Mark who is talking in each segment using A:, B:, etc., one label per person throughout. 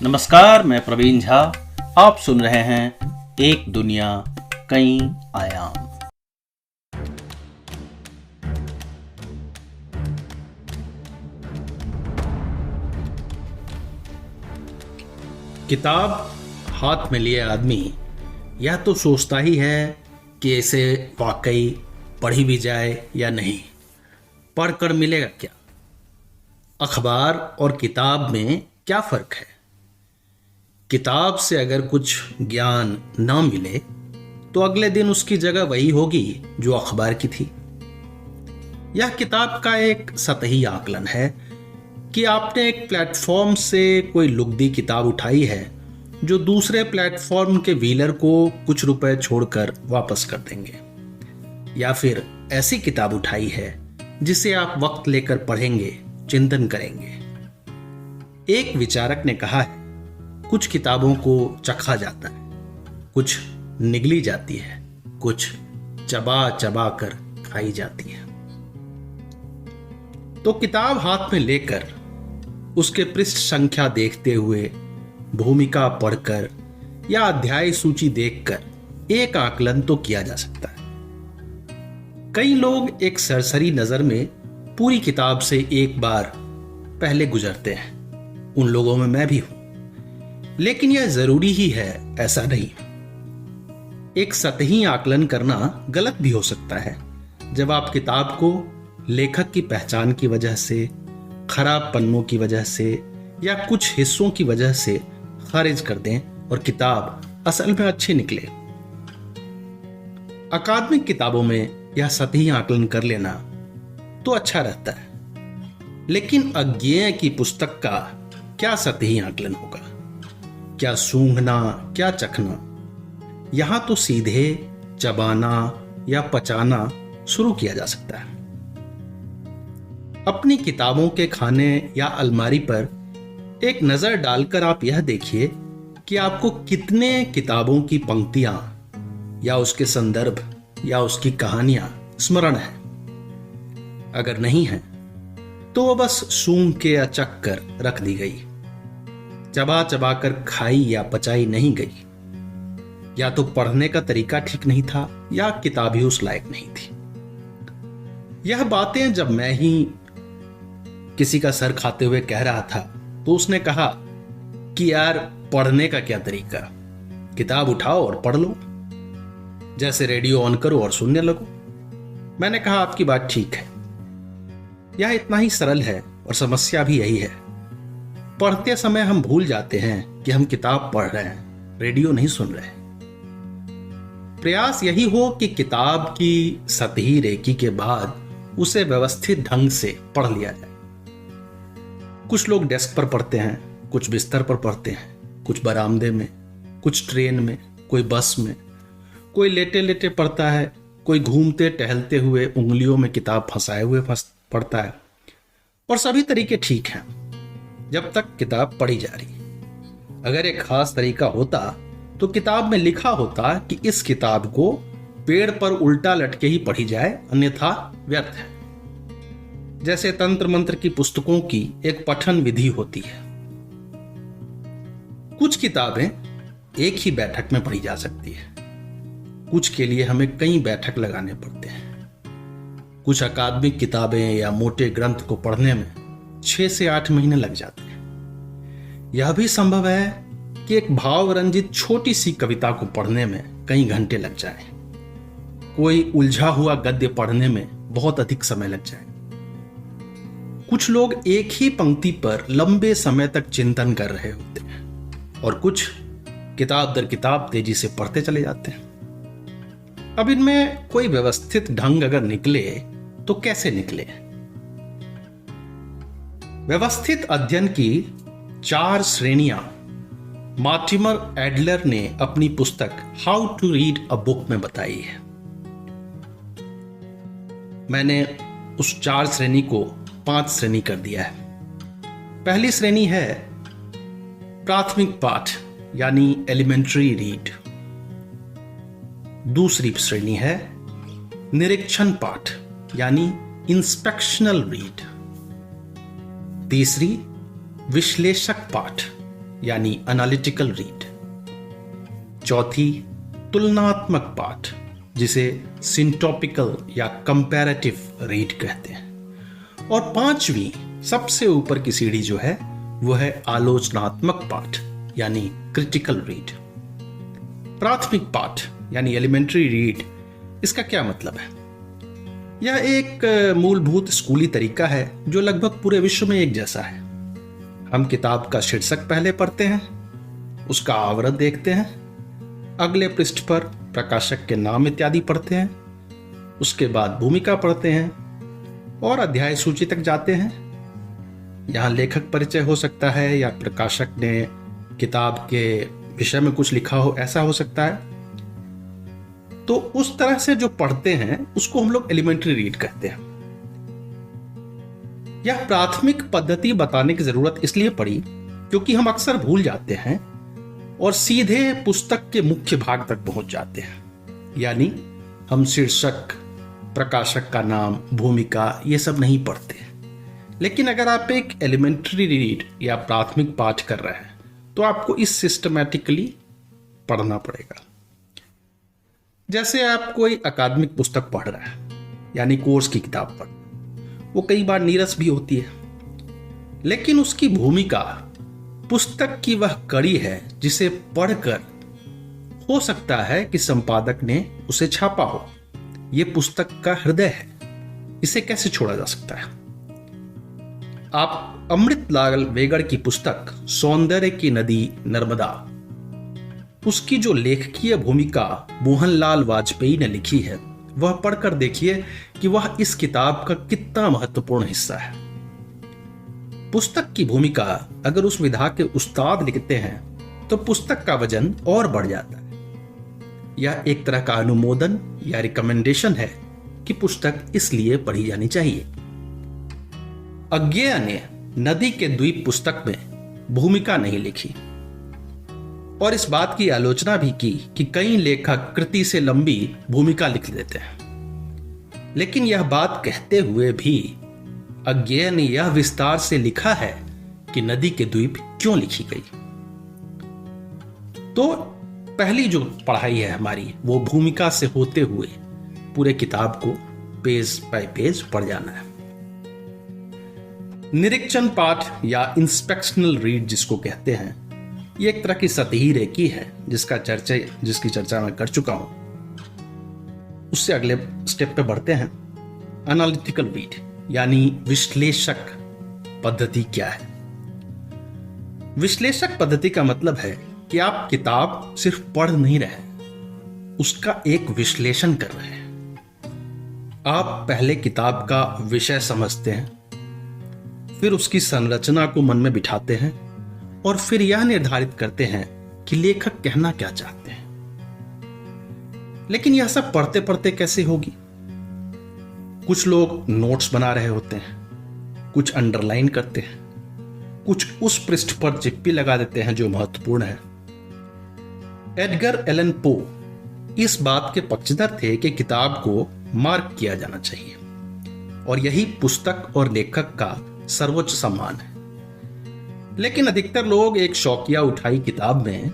A: नमस्कार, मैं प्रवीण झा। आप सुन रहे हैं एक दुनिया कई आयाम। किताब हाथ में लिए आदमी यह तो सोचता ही है कि इसे वाकई पढ़ी भी जाए या नहीं, पढ़कर मिलेगा क्या। अखबार और किताब में क्या फर्क है? किताब से अगर कुछ ज्ञान ना मिले तो अगले दिन उसकी जगह वही होगी जो अखबार की थी। यह किताब का एक सतही आकलन है कि आपने एक प्लेटफॉर्म से कोई लुगदी किताब उठाई है जो दूसरे प्लेटफॉर्म के व्हीलर को कुछ रुपए छोड़कर वापस कर देंगे, या फिर ऐसी किताब उठाई है जिसे आप वक्त लेकर पढ़ेंगे, चिंतन करेंगे। एक विचारक ने कहा है, कुछ किताबों को चखा जाता है, कुछ निगली जाती है, कुछ चबा चबा कर खाई जाती है। तो किताब हाथ में लेकर उसके पृष्ठ संख्या देखते हुए, भूमिका पढ़कर या अध्याय सूची देखकर एक आकलन तो किया जा सकता है। कई लोग एक सरसरी नजर में पूरी किताब से एक बार पहले गुजरते हैं। उन लोगों में मैं भी हूं, लेकिन यह जरूरी ही है ऐसा नहीं। एक सतही आकलन करना गलत भी हो सकता है जब आप किताब को लेखक की पहचान की वजह से, खराब पन्नों की वजह से या कुछ हिस्सों की वजह से खारिज कर दें और किताब असल में अच्छी निकले। अकादमिक किताबों में यह सतही आकलन कर लेना तो अच्छा रहता है, लेकिन अज्ञेय की पुस्तक का क्या सतही आकलन होगा? क्या सूंघना, क्या चखना? यहां तो सीधे चबाना या पचाना शुरू किया जा सकता है। अपनी किताबों के खाने या अलमारी पर एक नजर डालकर आप यह देखिए कि आपको कितने किताबों की पंक्तियां या उसके संदर्भ या उसकी कहानियां स्मरण है। अगर नहीं है तो वो बस सूंघ के या चख कर रख दी गई, चबा चबा कर खाई या पचाई नहीं गई। या तो पढ़ने का तरीका ठीक नहीं था या किताब ही उस लायक नहीं थी। यह बातें जब मैं ही किसी का सर खाते हुए कह रहा था तो उसने कहा कि यार, पढ़ने का क्या तरीका, किताब उठाओ और पढ़ लो, जैसे रेडियो ऑन करो और सुनने लगो। मैंने कहा, आपकी बात ठीक है, यह इतना ही सरल है और समस्या भी यही है। पढ़ते समय हम भूल जाते हैं कि हम किताब पढ़ रहे हैं, रेडियो नहीं सुन रहे। प्रयास यही हो कि किताब की सतही रेकी के बाद उसे व्यवस्थित ढंग से पढ़ लिया जाए। कुछ लोग डेस्क पर पढ़ते हैं, कुछ बिस्तर पर पढ़ते हैं, कुछ बरामदे में, कुछ ट्रेन में, कोई बस में, कोई लेटे लेटे पढ़ता है, कोई घूमते टहलते हुए उंगलियों में किताब फंसाए हुए पढ़ता है। और सभी तरीके ठीक हैं जब तक किताब पढ़ी जा रही। अगर एक खास तरीका होता तो किताब में लिखा होता कि इस किताब को पेड़ पर उल्टा लटके ही पढ़ी जाए, अन्यथा व्यर्थ है। जैसे तंत्र मंत्र की पुस्तकों की एक पठन विधि होती है। कुछ किताबें एक ही बैठक में पढ़ी जा सकती है, कुछ के लिए हमें कई बैठक लगाने पड़ते हैं। कुछ अकादमिक किताबें या मोटे ग्रंथ को पढ़ने में 6 से 8 महीने लग जाते हैं। यह भी संभव है कि एक भाव रंजित छोटी सी कविता को पढ़ने में कई घंटे लग जाए। कोई उलझा हुआ गद्य पढ़ने में बहुत अधिक समय लग जाए। कुछ लोग एक ही पंक्ति पर लंबे समय तक चिंतन कर रहे होते हैं और कुछ किताब दर किताब तेजी से पढ़ते चले जाते हैं। अब इनमें कोई व्यवस्थित ढंग अगर निकले तो कैसे निकले? व्यवस्थित अध्ययन की 4 श्रेणियां मॉर्टिमर एडलर ने अपनी पुस्तक how to read a book में बताई है। मैंने उस 4 श्रेणी को 5 श्रेणी कर दिया है। पहली श्रेणी है प्राथमिक पाठ यानी एलिमेंट्री रीड। दूसरी श्रेणी है निरीक्षण पाठ यानी इंस्पेक्शनल रीड। तीसरी विश्लेषक पाठ यानी एनालिटिकल रीड। चौथी, तुलनात्मक पाठ, जिसे सिंटॉपिकल या कंपैरेटिव रीड कहते हैं। और पांचवी, सबसे ऊपर की सीढ़ी जो है वो है आलोचनात्मक पाठ यानी क्रिटिकल रीड। प्राथमिक पाठ यानी एलिमेंट्री रीड, इसका क्या मतलब है? यह एक मूलभूत स्कूली तरीका है जो लगभग पूरे विश्व में एक जैसा है। हम किताब का शीर्षक पहले पढ़ते हैं, उसका आवरण देखते हैं, अगले पृष्ठ पर प्रकाशक के नाम इत्यादि पढ़ते हैं, उसके बाद भूमिका पढ़ते हैं और अध्याय सूची तक जाते हैं। यहाँ लेखक परिचय हो सकता है या प्रकाशक ने किताब के विषय में कुछ लिखा हो, ऐसा हो सकता है। तो उस तरह से जो पढ़ते हैं उसको हम लोग एलिमेंट्री रीड कहते हैं। यह प्राथमिक पद्धति बताने की जरूरत इसलिए पड़ी क्योंकि हम अक्सर भूल जाते हैं और सीधे पुस्तक के मुख्य भाग तक पहुंच जाते हैं। यानी हम शीर्षक, प्रकाशक का नाम, भूमिका, ये सब नहीं पढ़ते। लेकिन अगर आप एक एलिमेंट्री रीड या प्राथमिक पाठ कर रहे हैं तो आपको इस सिस्टमैटिकली पढ़ना पड़ेगा। जैसे आप कोई अकादमिक पुस्तक पढ़ रहे हैं यानी कोर्स की किताब पढ़, वो कई बार नीरस भी होती है, लेकिन उसकी भूमिका पुस्तक की वह कड़ी है जिसे पढ़कर हो सकता है कि संपादक ने उसे छापा हो। यह पुस्तक का हृदय है, इसे कैसे छोड़ा जा सकता है? आप अमृतलाल वेगड़ की पुस्तक सौंदर्य की नदी नर्मदा, उसकी जो लेखकीय भूमिका मोहनलाल वाजपेयी ने लिखी है, वह पढ़कर देखिए कि वह इस किताब का कितना महत्वपूर्ण हिस्सा है। पुस्तक की भूमिका अगर उस विधा के उस्ताद लिखते हैं तो पुस्तक का वजन और बढ़ जाता है। यह एक तरह का अनुमोदन या रिकमेंडेशन है कि पुस्तक इसलिए पढ़ी जानी चाहिए। अज्ञेय ने नदी के द्वीप पुस्तक में भूमिका नहीं लिखी और इस बात की आलोचना भी की कि कई लेखक कृति से लंबी भूमिका लिख देते हैं। लेकिन यह बात कहते हुए भी अज्ञेय ने यह विस्तार से लिखा है कि नदी के द्वीप क्यों लिखी गई। तो पहली जो पढ़ाई है हमारी, वो भूमिका से होते हुए पूरे किताब को पेज बाय पेज पढ़ जाना है। निरीक्षण पाठ या इंस्पेक्शनल रीड जिसको कहते हैं, ये एक तरह की सतही रेकी है जिसकी चर्चा मैं कर चुका हूं। उससे अगले स्टेप पे बढ़ते हैं। एनालिटिकल रीड यानी विश्लेषक पद्धति क्या है? विश्लेषक पद्धति का मतलब है कि आप किताब सिर्फ पढ़ नहीं रहे, उसका एक विश्लेषण कर रहे हैं। आप पहले किताब का विषय समझते हैं, फिर उसकी संरचना को मन में बिठाते हैं और फिर यह निर्धारित करते हैं कि लेखक कहना क्या चाहते हैं। लेकिन यह सब पढ़ते पढ़ते कैसे होगी? कुछ लोग नोट्स बना रहे होते हैं, कुछ अंडरलाइन करते हैं, कुछ उस पृष्ठ पर चिप्पी लगा देते हैं जो महत्वपूर्ण है। एडगर एलन पो इस बात के पक्षधर थे कि किताब को मार्क किया जाना चाहिए और यही पुस्तक और लेखक का सर्वोच्च सम्मान है। लेकिन अधिकतर लोग एक शौकिया उठाई किताब में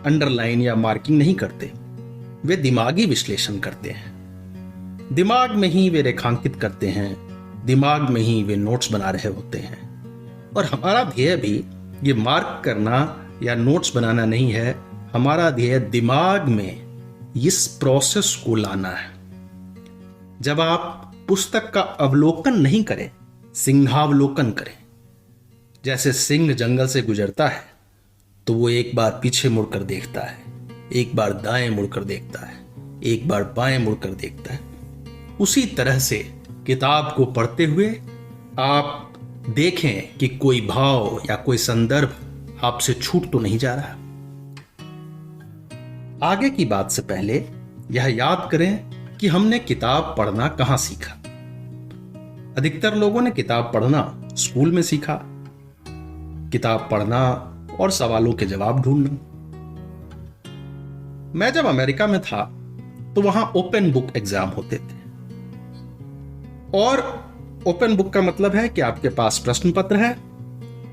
A: अंडरलाइन या मार्किंग नहीं करते, वे दिमागी विश्लेषण करते हैं। दिमाग में ही वे रेखांकित करते हैं, दिमाग में ही वे नोट्स बना रहे होते हैं। और हमारा ध्येय भी ये मार्क करना या नोट्स बनाना नहीं है, हमारा ध्येय दिमाग में इस प्रोसेस को लाना है। जब आप पुस्तक का अवलोकन नहीं करें, सिंहावलोकन करें। जैसे सिंह जंगल से गुजरता है तो वो एक बार पीछे मुड़कर देखता है, एक बार दाएं मुड़कर देखता है, एक बार बाएं मुड़कर देखता है। उसी तरह से किताब को पढ़ते हुए आप देखें कि कोई भाव या कोई संदर्भ आपसे छूट तो नहीं जा रहा। आगे की बात से पहले यह याद करें कि हमने किताब पढ़ना कहां सीखा। अधिकतर लोगों ने किताब पढ़ना स्कूल में सीखा, किताब पढ़ना और सवालों के जवाब ढूंढना। मैं जब अमेरिका में था तो वहां ओपन बुक एग्जाम होते थे और ओपन बुक का मतलब है कि आपके पास प्रश्न पत्र है,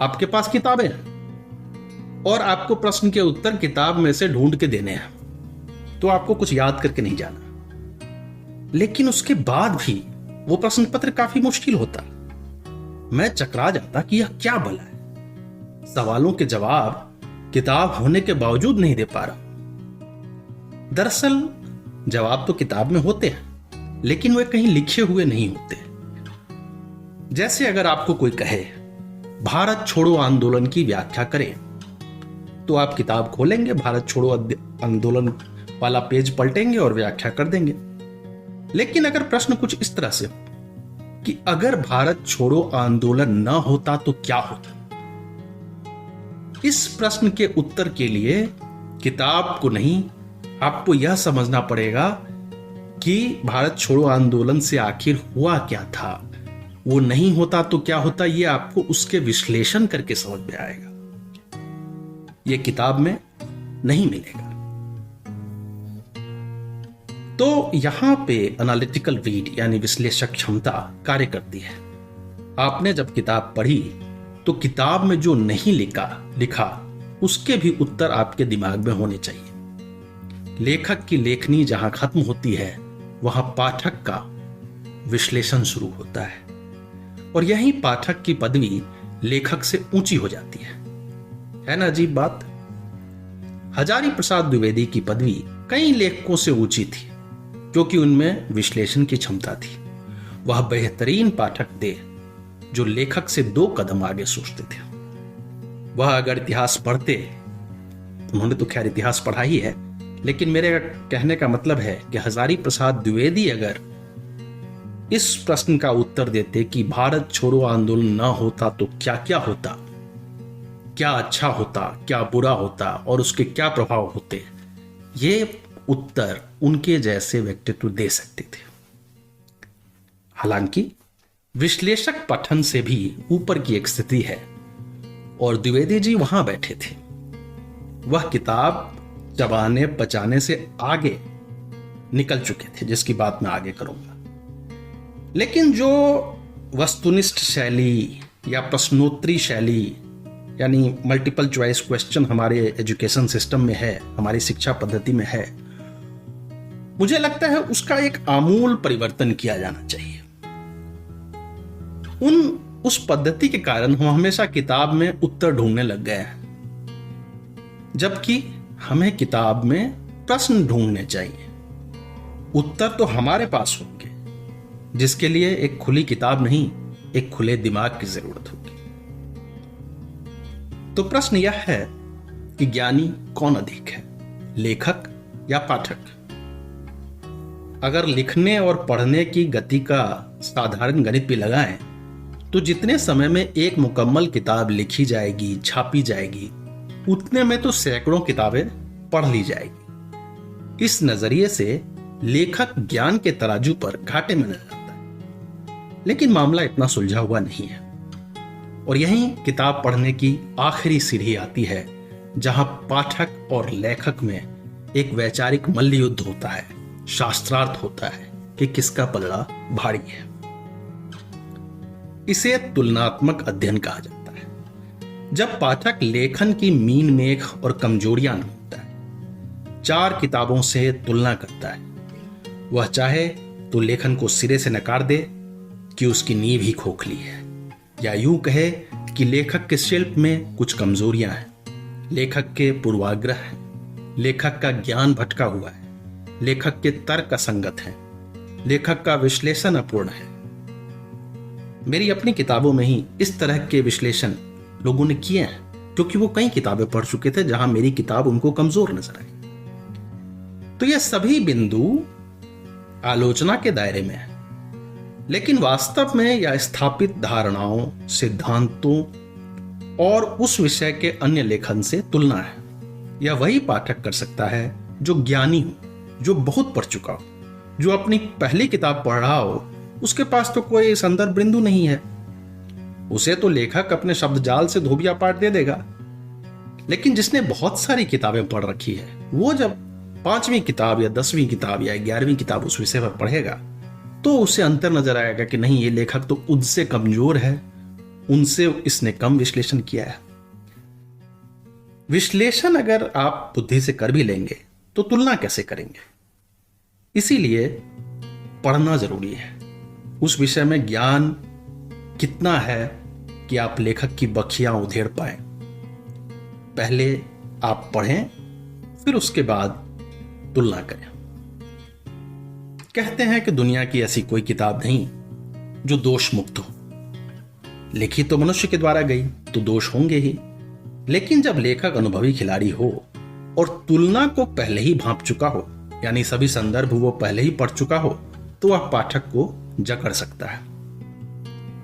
A: आपके पास किताबें हैं और आपको प्रश्न के उत्तर किताब में से ढूंढ के देने हैं, तो आपको कुछ याद करके नहीं जाना। लेकिन उसके बाद भी वो प्रश्न पत्र काफी मुश्किल होता। मैं चकरा जाता कि यह क्या भला है, सवालों के जवाब किताब होने के बावजूद नहीं दे पा रहा। दरअसल जवाब तो किताब में होते हैं, लेकिन वे कहीं लिखे हुए नहीं होते। जैसे अगर आपको कोई कहे भारत छोड़ो आंदोलन की व्याख्या करें, तो आप किताब खोलेंगे, भारत छोड़ो आंदोलन वाला पेज पलटेंगे और व्याख्या कर देंगे। लेकिन अगर प्रश्न कुछ इस तरह से हो कि अगर भारत छोड़ो आंदोलन न होता तो क्या होता, इस प्रश्न के उत्तर के लिए किताब को नहीं, आपको यह समझना पड़ेगा कि भारत छोड़ो आंदोलन से आखिर हुआ क्या था, वो नहीं होता तो क्या होता, ये आपको उसके विश्लेषण करके समझ में आएगा। ये किताब में नहीं मिलेगा। तो यहां पे एनालिटिकल रीड यानी विश्लेषक क्षमता कार्य करती है। आपने जब किताब पढ़ी तो किताब में जो नहीं लिखा उसके भी उत्तर आपके दिमाग में होने चाहिए। लेखक की लेखनी जहां खत्म होती है, वहां पाठक का विश्लेषण शुरू होता है, और यही पाठक की पदवी लेखक से ऊंची हो जाती है ना अजीब बात। हजारी प्रसाद द्विवेदी की पदवी कई लेखकों से ऊंची थी, क्योंकि उनमें विश्लेषण की क्षमता थी। वह बेहतरीन पाठक थे जो लेखक से 2 कदम आगे सोचते थे। वह अगर इतिहास पढ़ते, उन्होंने तो खैर इतिहास पढ़ा ही है, लेकिन मेरे कहने का मतलब है कि हजारी प्रसाद द्विवेदी अगर इस प्रश्न का उत्तर देते कि भारत छोड़ो आंदोलन न होता तो क्या क्या होता, क्या अच्छा होता, क्या बुरा होता और उसके क्या प्रभाव होते, ये उत्तर उनके जैसे व्यक्तित्व दे सकते थे। हालांकि विश्लेषक पठन से भी ऊपर की एक स्थिति है, और द्विवेदी जी वहां बैठे थे। वह किताब चबाने पचाने से आगे निकल चुके थे, जिसकी बात मैं आगे करूंगा। लेकिन जो वस्तुनिष्ठ शैली या प्रश्नोत्तरी शैली यानी मल्टीपल चॉइस क्वेश्चन हमारे एजुकेशन सिस्टम में है, हमारी शिक्षा पद्धति में है, मुझे लगता है उसका एक आमूल परिवर्तन किया जाना चाहिए। उस पद्धति के कारण हम हमेशा किताब में उत्तर ढूंढने लग गए हैं, जबकि हमें किताब में प्रश्न ढूंढने चाहिए। उत्तर तो हमारे पास होंगे, जिसके लिए एक खुली किताब नहीं, एक खुले दिमाग की जरूरत होगी। तो प्रश्न यह है कि ज्ञानी कौन अधिक है, लेखक या पाठक? अगर लिखने और पढ़ने की गति का साधारण गणित भी लगाएं, तो जितने समय में एक मुकम्मल किताब लिखी जाएगी, छापी जाएगी, उतने में तो सैकड़ों किताबें पढ़ ली जाएगी। इस नजरिए से लेखक ज्ञान के तराजू पर घाटे में नजर आता है। लेकिन मामला इतना सुलझा हुआ नहीं है, और यहीं किताब पढ़ने की आखिरी सीढ़ी आती है, जहां पाठक और लेखक में एक वैचारिक मल्ल युद्ध होता है, शास्त्रार्थ होता है कि किसका पलड़ा भारी है। इसे तुलनात्मक अध्ययन कहा जाता है, जब पाठक लेखन की मीन मेख और कमजोरियां ढूंढता है, 4 किताबों से तुलना करता है। वह चाहे तो लेखन को सिरे से नकार दे कि उसकी नींव ही खोखली है, या यूं कहे कि लेखक के शिल्प में कुछ कमजोरियां हैं, लेखक के पूर्वाग्रह हैं, लेखक का ज्ञान भटका हुआ है, लेखक के तर्क असंगत हैं, लेखक का विश्लेषण अपूर्ण है। मेरी अपनी किताबों में ही इस तरह के विश्लेषण लोगों ने किए हैं, क्योंकि वो कई किताबें पढ़ चुके थे जहां मेरी किताब उनको कमजोर नजर आई। तो ये सभी बिंदु आलोचना के दायरे में है, लेकिन वास्तव में यह स्थापित धारणाओं, सिद्धांतों और उस विषय के अन्य लेखन से तुलना है। यह वही पाठक कर सकता है जो ज्ञानी हो, जो बहुत पढ़ चुका हो, जो अपनी पहली किताब पढ़ रहा हो। उसके पास तो कोई संदर्भ बिंदु नहीं है, उसे तो लेखक अपने शब्द जाल से धोबिया पाठ दे देगा। लेकिन जिसने बहुत सारी किताबें पढ़ रखी है, वो जब 5वीं किताब या 10वीं किताब या 11वीं किताब उस विषय पर पढ़ेगा, तो उसे अंतर नजर आएगा कि नहीं, ये लेखक तो उनसे कमजोर है, उनसे इसने कम विश्लेषण किया है। विश्लेषण अगर आप बुद्धि से कर भी लेंगे तो तुलना कैसे करेंगे? इसीलिए पढ़ना जरूरी है। उस विषय में ज्ञान कितना है कि आप लेखक की बखियां उधेड़ पाए। पहले आप पढ़ें, फिर उसके बाद तुलना करें। कहते हैं कि दुनिया की ऐसी कोई किताब नहीं जो दोष मुक्त हो। लिखी तो मनुष्य के द्वारा गई तो दोष होंगे ही, लेकिन जब लेखक अनुभवी खिलाड़ी हो और तुलना को पहले ही भांप चुका हो, यानी सभी संदर्भ वो पहले ही पढ़ चुका हो, तो वह पाठक को जकड़ सकता है।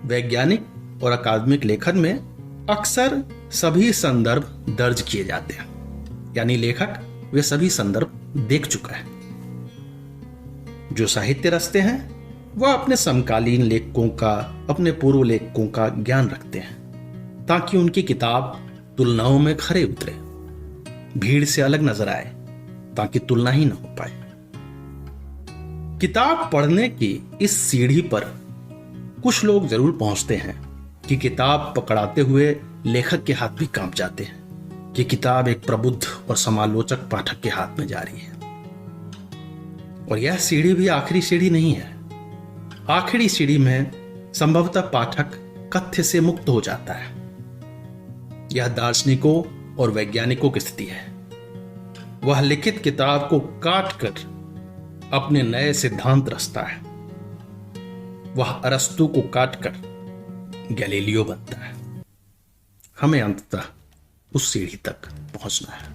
A: वैज्ञानिक और अकादमिक लेखन में अक्सर सभी संदर्भ दर्ज किए जाते हैं, यानी लेखक वे सभी संदर्भ देख चुका है। जो साहित्य रचते हैं वह अपने समकालीन लेखकों का, अपने पूर्व लेखकों का ज्ञान रखते हैं ताकि उनकी किताब तुलनाओं में खरे उतरे, भीड़ से अलग नजर आए, ताकि तुलना ही न हो पाए। किताब पढ़ने की इस सीढ़ी पर कुछ लोग जरूर पहुंचते हैं कि किताब पकड़ाते हुए लेखक के हाथ भी कांप जाते हैं कि किताब एक प्रबुद्ध और समालोचक पाठक के हाथ में जा रही है। और यह सीढ़ी भी आखिरी सीढ़ी नहीं है। आखिरी सीढ़ी में संभवतः पाठक कथ्य से मुक्त हो जाता है। यह दार्शनिकों और वैज्ञानिकों की स्थिति है। वह लिखित किताब को काट कर अपने नए सिद्धांत रचता है। वह अरस्तु को काट कर गैलीलियो बनता है। हमें अंततः उस सीढ़ी तक पहुंचना है।